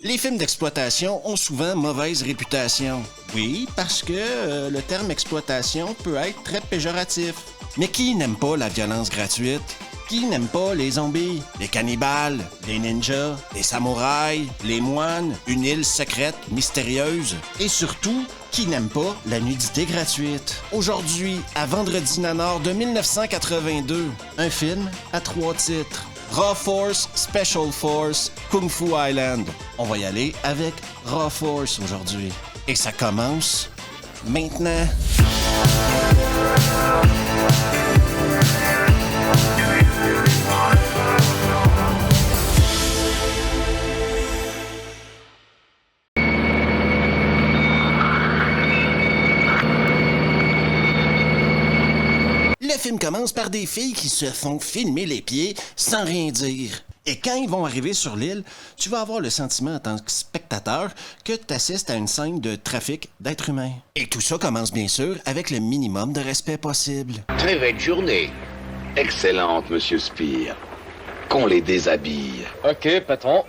Les films d'exploitation ont souvent mauvaise réputation. Oui, parce que le terme exploitation peut être très péjoratif. Mais qui n'aime pas la violence gratuite? Qui n'aime pas les zombies, les cannibales, les ninjas, les samouraïs, les moines, une île secrète, mystérieuse? Et surtout, qui n'aime pas la nudité gratuite? Aujourd'hui, à Vendredi Nanor de 1982, un film à 3 titres. Raw Force, Special Force, Kung Fu Island. On va y aller avec Raw Force aujourd'hui. Et ça commence maintenant. Le film commence par des filles qui se font filmer les pieds sans rien dire. Et quand ils vont arriver sur l'île, tu vas avoir le sentiment en tant que spectateur que tu assistes à une scène de trafic d'êtres humains. Et tout ça commence bien sûr avec le minimum de respect possible. Très belle journée. Excellente, Monsieur Spear. Qu'on les déshabille. Ok, patron.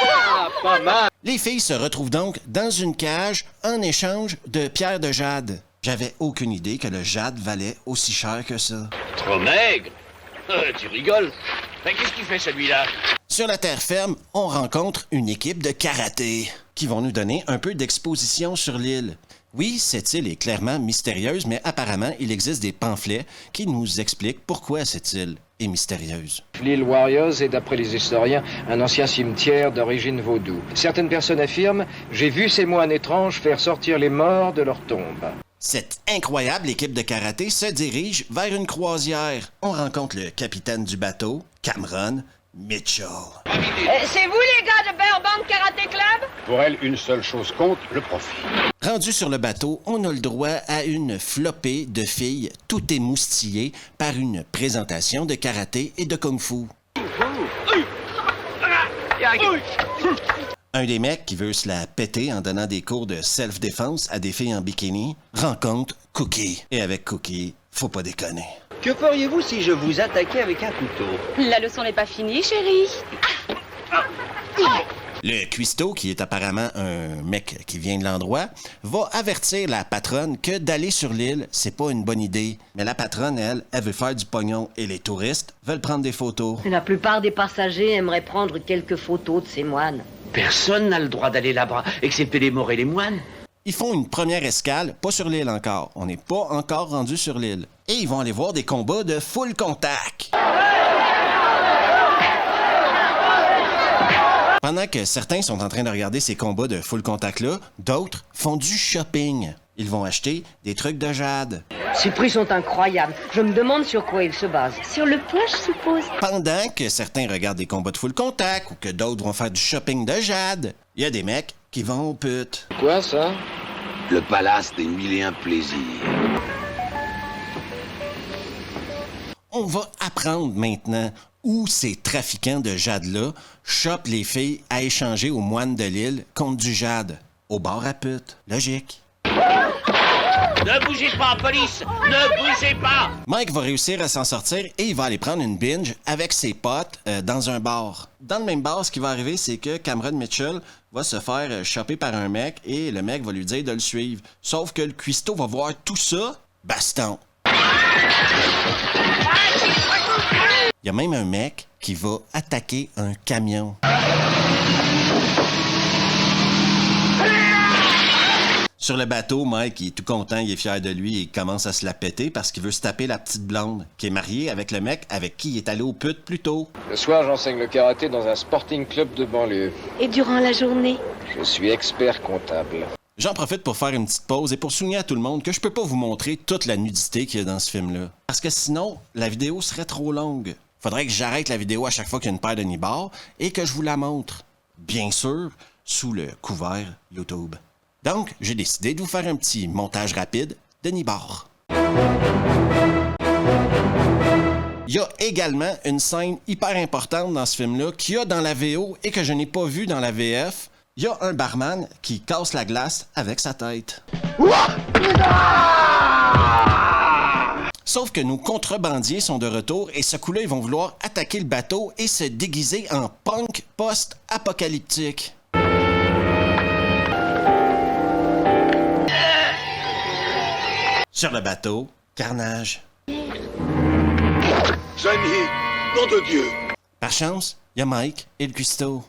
Ah, pas mal. Les filles se retrouvent donc dans une cage en échange de pierres de jade. J'avais aucune idée que le jade valait aussi cher que ça. Trop maigre. Tu rigoles. Mais qu'est-ce qu'il fait celui-là? Sur la terre ferme, on rencontre une équipe de karaté qui vont nous donner un peu d'exposition sur l'île. Oui, cette île est clairement mystérieuse, mais apparemment, il existe des pamphlets qui nous expliquent pourquoi cette île est mystérieuse. L'île Warriors est, d'après les historiens, un ancien cimetière d'origine vaudou. Certaines personnes affirment « J'ai vu ces moines étranges faire sortir les morts de leur tombe ». Cette incroyable équipe de karaté se dirige vers une croisière. On rencontre le capitaine du bateau, Cameron Mitchell. C'est vous les gars de Burbank Karaté Club? Pour elle, une seule chose compte, le profit. Rendu sur le bateau, on a le droit à une flopée de filles tout émoustillées par une présentation de karaté et de kung-fu. Un des mecs qui veut se la péter en donnant des cours de self-défense à des filles en bikini rencontre Cookie. Et avec Cookie, faut pas déconner. Que feriez-vous si je vous attaquais avec un couteau? La leçon n'est pas finie, chérie. Le cuistot, qui est apparemment un mec qui vient de l'endroit, va avertir la patronne que d'aller sur l'île, c'est pas une bonne idée. Mais la patronne, elle veut faire du pognon et les touristes veulent prendre des photos. La plupart des passagers aimeraient prendre quelques photos de ces moines. Personne n'a le droit d'aller là-bas, excepté les morts et les moines. Ils font une première escale, pas sur l'île encore. On n'est pas encore rendu sur l'île. Et ils vont aller voir des combats de full contact. Pendant que certains sont en train de regarder ces combats de full contact-là, d'autres font du shopping. Ils vont acheter des trucs de jade. Ces prix sont incroyables. Je me demande sur quoi ils se basent. Sur le poids, je suppose. Pendant que certains regardent des combats de full contact ou que d'autres vont faire du shopping de jade, il y a des mecs qui vont aux putes. Quoi, ça? Le palace des mille et un plaisirs. On va apprendre maintenant où ces trafiquants de jade-là chopent les filles à échanger aux moines de l'île contre du jade. Au bar à pute. Logique. Ne bougez pas, police! Ne bougez pas! Mike va réussir à s'en sortir et il va aller prendre une binge avec ses potes dans un bar. Dans le même bar, ce qui va arriver, c'est que Cameron Mitchell va se faire choper par un mec et le mec va lui dire de le suivre. Sauf que le cuistot va voir tout ça, baston. Il y a même un mec qui va attaquer un camion. Sur le bateau, Mike, il est tout content, il est fier de lui et il commence à se la péter parce qu'il veut se taper la petite blonde qui est mariée avec le mec avec qui il est allé au pute plus tôt. Le soir, j'enseigne le karaté dans un sporting club de banlieue. Et durant la journée? Je suis expert comptable. J'en profite pour faire une petite pause et pour souligner à tout le monde que je peux pas vous montrer toute la nudité qu'il y a dans ce film-là. Parce que sinon, la vidéo serait trop longue. Faudrait que j'arrête la vidéo à chaque fois qu'il y a une paire de nibards et que je vous la montre. Bien sûr, sous le couvert YouTube. Donc, j'ai décidé de vous faire un petit montage rapide de nibards. Il y a également une scène hyper importante dans ce film-là qu'il y a dans la VO et que je n'ai pas vu dans la VF. Il y a un barman qui casse la glace avec sa tête. Sauf que nos contrebandiers sont de retour et ce coup-là, ils vont vouloir attaquer le bateau et se déguiser en punk post-apocalyptique. Sur le bateau, carnage. Johnny, nom de Dieu! Par chance, il y a Mike et le cuistot.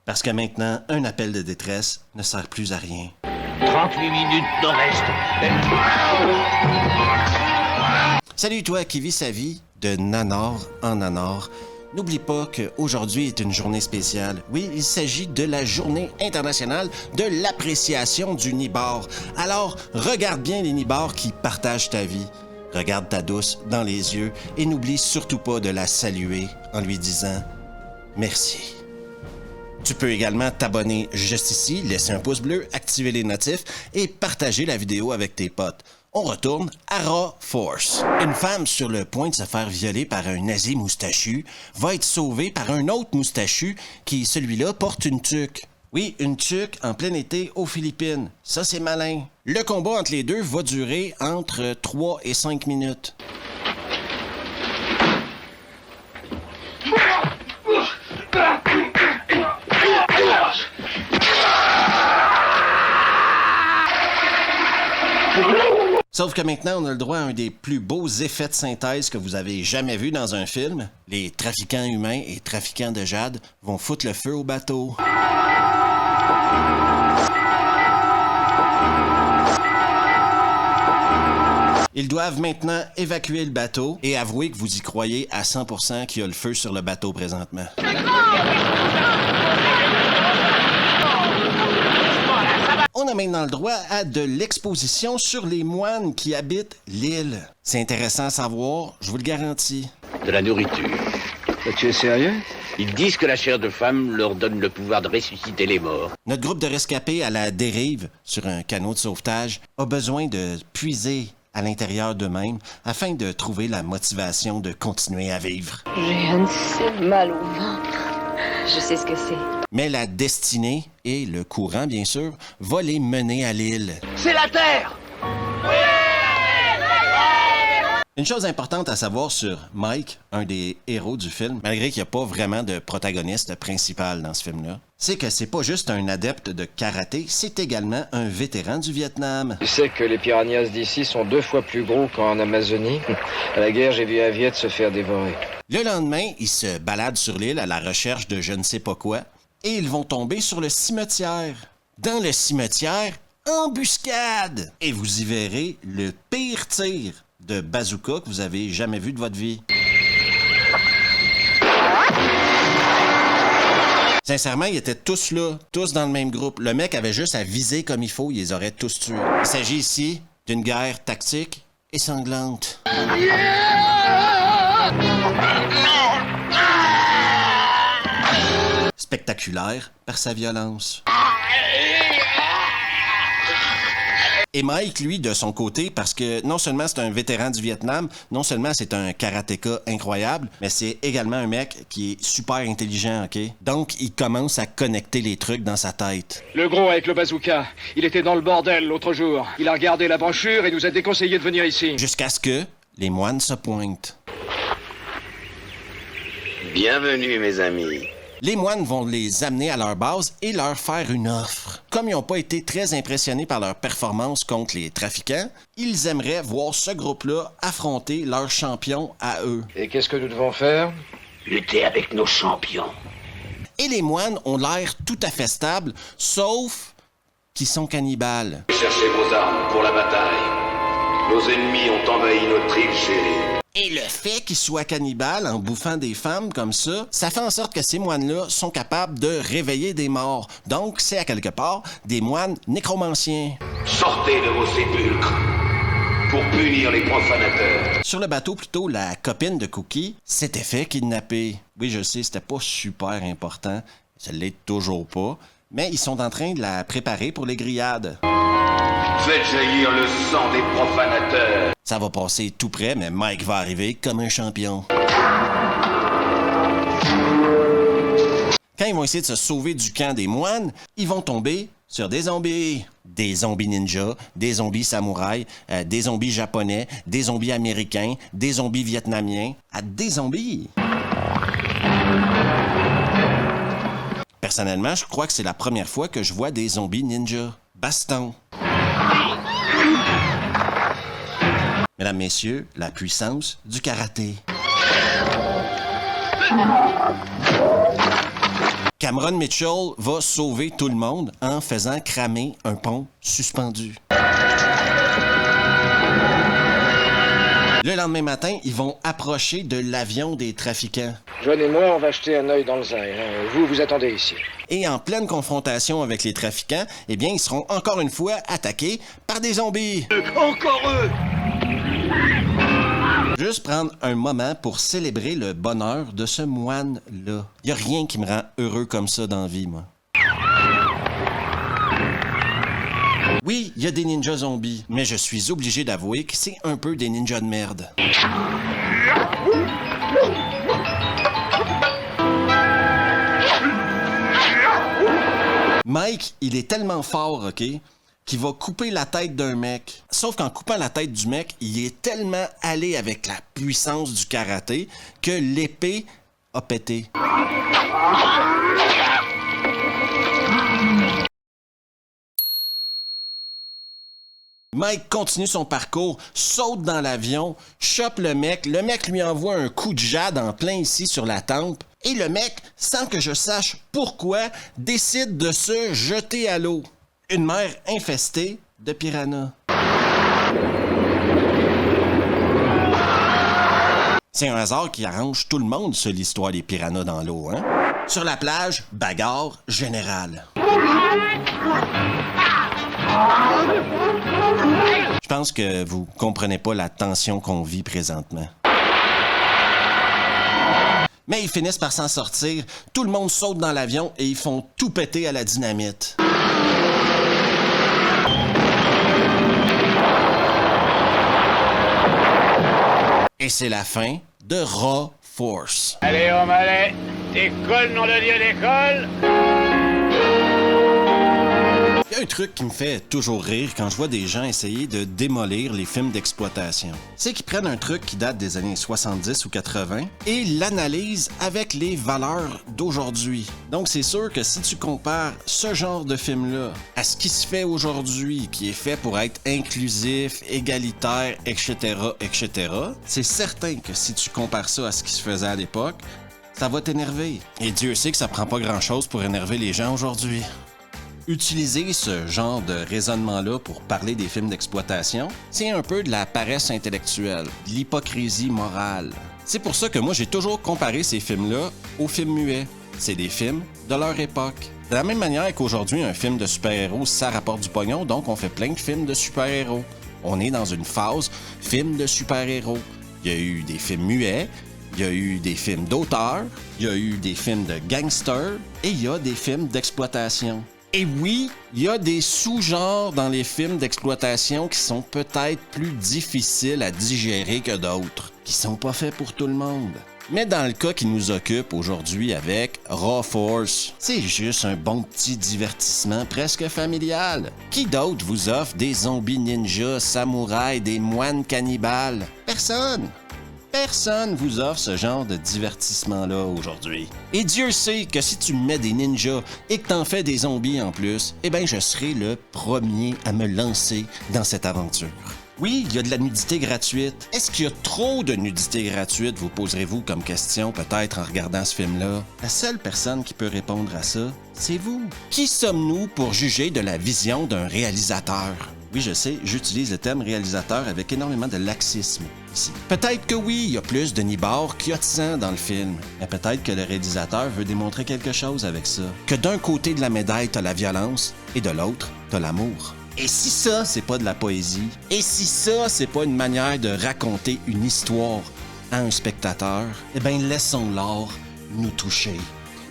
Parce que maintenant, un appel de détresse ne sert plus à rien. 38 minutes nord-est. Salut toi qui vis sa vie de nanar en nanar. N'oublie pas qu'aujourd'hui est une journée spéciale. Oui, il s'agit de la journée internationale de l'appréciation du nibar. Alors, regarde bien les nibars qui partagent ta vie. Regarde ta douce dans les yeux et n'oublie surtout pas de la saluer en lui disant « Merci ». Tu peux également t'abonner juste ici, laisser un pouce bleu, activer les notifs et partager la vidéo avec tes potes. On retourne à Raw Force. Une femme sur le point de se faire violer par un nazi moustachu va être sauvée par un autre moustachu qui, celui-là, porte une tuque. Oui, une tuque en plein été aux Philippines. Ça, c'est malin. Le combat entre les deux va durer entre 3 et 5 minutes. Sauf que maintenant, on a le droit à un des plus beaux effets de synthèse que vous avez jamais vu dans un film. Les trafiquants humains et trafiquants de jade vont foutre le feu au bateau. Ils doivent maintenant évacuer le bateau et avouer que vous y croyez à 100% qu'il y a le feu sur le bateau présentement. On a maintenant le droit à de l'exposition sur les moines qui habitent l'île. C'est intéressant à savoir, je vous le garantis. De la nourriture. Tu es sérieux? Ils disent que la chair de femme leur donne le pouvoir de ressusciter les morts. Notre groupe de rescapés à la dérive sur un canot de sauvetage a besoin de puiser à l'intérieur d'eux-mêmes afin de trouver la motivation de continuer à vivre. J'ai un si mal au ventre. Je sais ce que c'est. Mais la destinée, et le courant bien sûr, va les mener à l'île. C'est la Terre! Une chose importante à savoir sur Mike, un des héros du film, malgré qu'il n'y a pas vraiment de protagoniste principal dans ce film-là, c'est que c'est pas juste un adepte de karaté, c'est également un vétéran du Vietnam. Tu sais que les piranhas d'ici sont 2 fois plus gros qu'en Amazonie? À la guerre, j'ai vu un Viet se faire dévorer. Le lendemain, ils se baladent sur l'île à la recherche de je ne sais pas quoi, et ils vont tomber sur le cimetière. Dans le cimetière, embuscade! Et vous y verrez le pire tir de bazooka que vous avez jamais vu de votre vie. Sincèrement, ils étaient tous là, tous dans le même groupe. Le mec avait juste à viser comme il faut, il les aurait tous tués. Il s'agit ici d'une guerre tactique et sanglante. Spectaculaire par sa violence. Et Mike, lui, de son côté, parce que non seulement c'est un vétéran du Vietnam, non seulement c'est un karatéka incroyable, mais c'est également un mec qui est super intelligent, OK? Donc, il commence à connecter les trucs dans sa tête. Le gros avec le bazooka, il était dans le bordel l'autre jour. Il a regardé la brochure et nous a déconseillé de venir ici. Jusqu'à ce que les moines se pointent. Bienvenue, mes amis. Les moines vont les amener à leur base et leur faire une offre. Comme ils n'ont pas été très impressionnés par leur performance contre les trafiquants, ils aimeraient voir ce groupe-là affronter leur champion à eux. Et qu'est-ce que nous devons faire? Lutter avec nos champions. Et les moines ont l'air tout à fait stables, sauf qu'ils sont cannibales. Cherchez vos armes pour la bataille. Nos ennemis ont envahi notre île chérie. Et le fait qu'ils soient cannibales en bouffant des femmes comme ça fait en sorte que ces moines-là sont capables de réveiller des morts. Donc, c'est à quelque part des moines nécromanciens. Sortez de vos sépulcres pour punir les profanateurs. Sur le bateau, plutôt, la copine de Cookie s'était fait kidnapper. Oui, je sais, c'était pas super important. Ça l'est toujours pas. Mais ils sont en train de la préparer pour les grillades. Faites jaillir le sang des profanateurs. Ça va passer tout près, mais Mike va arriver comme un champion. Quand ils vont essayer de se sauver du camp des moines, ils vont tomber sur des zombies. Des zombies ninjas, des zombies samouraïs, des zombies japonais, des zombies américains, des zombies vietnamiens, des zombies. Personnellement, je crois que c'est la première fois que je vois des zombies ninjas. Baston. Mesdames, messieurs, la puissance du karaté. Cameron Mitchell va sauver tout le monde en faisant cramer un pont suspendu. Le lendemain matin, ils vont approcher de l'avion des trafiquants. John et moi, on va jeter un œil dans le zaï. Vous attendez ici. Et en pleine confrontation avec les trafiquants, eh bien, ils seront encore une fois attaqués par des zombies. Encore eux! Juste prendre un moment pour célébrer le bonheur de ce moine-là. Il n'y a rien qui me rend heureux comme ça dans la vie, moi. Oui, il y a des ninjas zombies, mais je suis obligé d'avouer que c'est un peu des ninjas de merde. Mike, il est tellement fort, OK, qu'il va couper la tête d'un mec. Sauf qu'en coupant la tête du mec, il est tellement allé avec la puissance du karaté que l'épée a pété. Mike continue son parcours, saute dans l'avion, chope le mec lui envoie un coup de jade en plein ici sur la tempe, et le mec, sans que je sache pourquoi, décide de se jeter à l'eau. Une mer infestée de piranhas. C'est un hasard qui arrange tout le monde, ça, l'histoire des piranhas dans l'eau, hein? Sur la plage, bagarre générale. Je pense que vous comprenez pas la tension qu'on vit présentement. Mais ils finissent par s'en sortir, tout le monde saute dans l'avion et ils font tout péter à la dynamite. Et c'est la fin de Raw Force. Allez, O'Malley, décolle, nom de Dieu, décolle! Il y a un truc qui me fait toujours rire quand je vois des gens essayer de démolir les films d'exploitation. C'est qu'ils prennent un truc qui date des années 70 ou 80 et l'analysent avec les valeurs d'aujourd'hui. Donc c'est sûr que si tu compares ce genre de film-là à ce qui se fait aujourd'hui, qui est fait pour être inclusif, égalitaire, etc., etc., c'est certain que si tu compares ça à ce qui se faisait à l'époque, ça va t'énerver. Et Dieu sait que ça prend pas grand-chose pour énerver les gens aujourd'hui. Utiliser ce genre de raisonnement-là pour parler des films d'exploitation, c'est un peu de la paresse intellectuelle, de l'hypocrisie morale. C'est pour ça que moi, j'ai toujours comparé ces films-là aux films muets. C'est des films de leur époque. De la même manière qu'aujourd'hui, un film de super-héros, ça rapporte du pognon, donc on fait plein de films de super-héros. On est dans une phase film de super-héros. Il y a eu des films muets, il y a eu des films d'auteurs, il y a eu des films de gangsters et il y a des films d'exploitation. Et oui, il y a des sous-genres dans les films d'exploitation qui sont peut-être plus difficiles à digérer que d'autres, qui sont pas faits pour tout le monde. Mais dans le cas qui nous occupe aujourd'hui avec Raw Force, c'est juste un bon petit divertissement presque familial. Qui d'autre vous offre des zombies ninjas, samouraïs, des moines cannibales? Personne! Personne vous offre ce genre de divertissement-là aujourd'hui. Et Dieu sait que si tu me mets des ninjas et que t'en fais des zombies en plus, eh bien je serai le premier à me lancer dans cette aventure. Oui, il y a de la nudité gratuite. Est-ce qu'il y a trop de nudité gratuite, vous poserez-vous comme question peut-être en regardant ce film-là? La seule personne qui peut répondre à ça, c'est vous. Qui sommes-nous pour juger de la vision d'un réalisateur? Oui, je sais, j'utilise le terme réalisateur avec énormément de laxisme ici. Peut-être que oui, il y a plus de nibards qu'il y a de sang dans le film. Mais peut-être que le réalisateur veut démontrer quelque chose avec ça. Que d'un côté de la médaille, t'as la violence et de l'autre, t'as l'amour. Et si ça, c'est pas de la poésie? Et si ça, c'est pas une manière de raconter une histoire à un spectateur? Eh bien, laissons l'art nous toucher.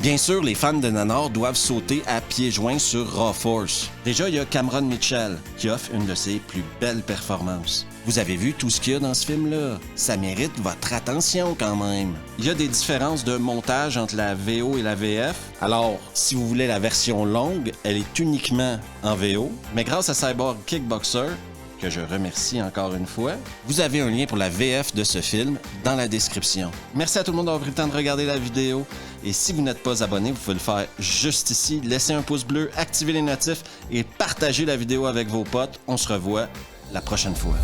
Bien sûr, les fans de Nanar doivent sauter à pieds joints sur Raw Force. Déjà, il y a Cameron Mitchell qui offre une de ses plus belles performances. Vous avez vu tout ce qu'il y a dans ce film-là? Ça mérite votre attention quand même. Il y a des différences de montage entre la VO et la VF. Alors, si vous voulez la version longue, elle est uniquement en VO. Mais grâce à Cyborg Kickboxer, que je remercie encore une fois, vous avez un lien pour la VF de ce film dans la description. Merci à tout le monde d'avoir pris le temps de regarder la vidéo. Et si vous n'êtes pas abonné, vous pouvez le faire juste ici. Laissez un pouce bleu, activez les notifs et partagez la vidéo avec vos potes. On se revoit la prochaine fois.